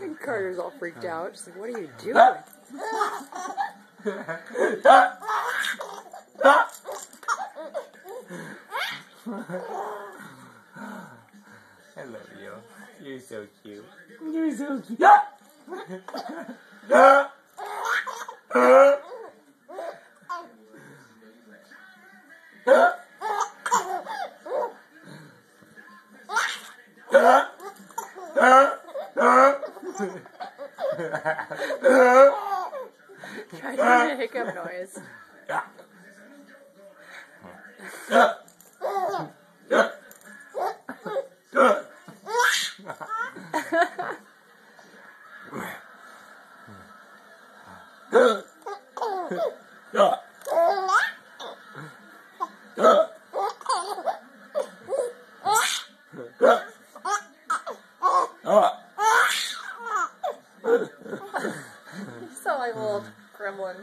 And Carter's all freaked out. She's like, what are you doing? I love you. You're so cute. You're so cute. Try doing a hiccup noise. You sound like a little gremlin.